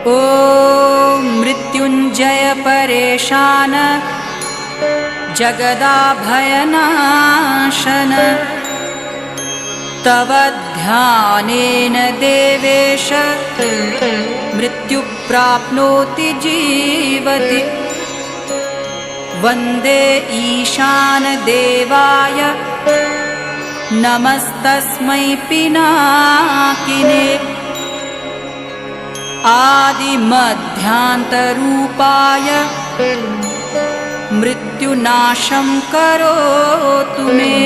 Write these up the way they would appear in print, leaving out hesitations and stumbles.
ॐ मृत्युञ्जय परेशान जगदाभयनाशन तव ध्यानेन देवेश मृत्यु प्राप्नोति जीवति। वन्दे ईशान देवाय नमस्तस्मै पिनाकिने आदिमध्यान्तरूपाय मृत्युनाशं करोतु मे।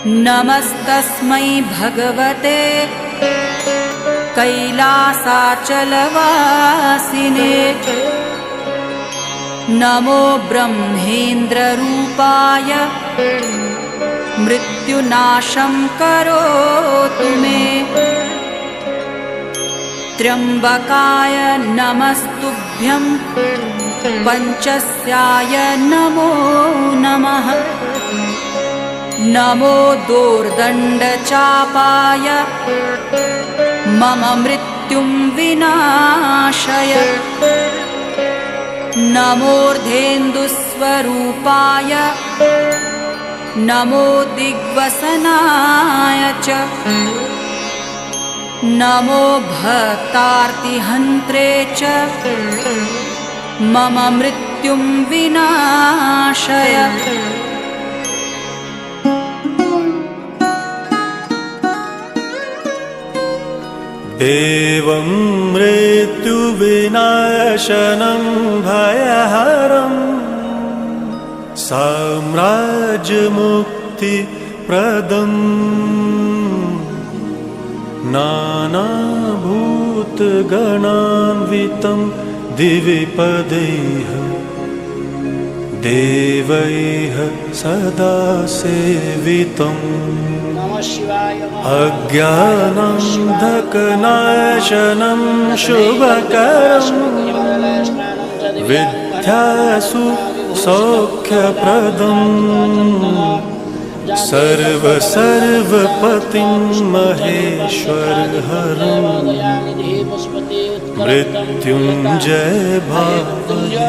नमस्तस्मै भगवते कैलासाचलवासिने नमो ब्रह्मेन्द्ररूपाय मृत्युनाशं करोतु मे। त्र्यम्बकाय नमस्तुभ्यं पंचस्याय नमो नमः। नमो दोर्दण्डचापाय मम मृत्युं विनाशय। नमोर्धेन्दुस्वरूपाय नमो दिग्वसनाय च। नमो भक्तार्तिहन्त्रे च मम मृत्युं विनाशय। देवं मृत्युविनाशनं भयहरं साम्राज्यमुक्तिप्रदम् नानाभूतगणान्वितं दिविपदैः देवैः सदा सेवितम्। अज्ञानान्धकनाशनं शुभकरं विद्यासु सौख्यप्रदम् सर्वपतिं महेश्वरहरं मृत्युञ्जय भावये।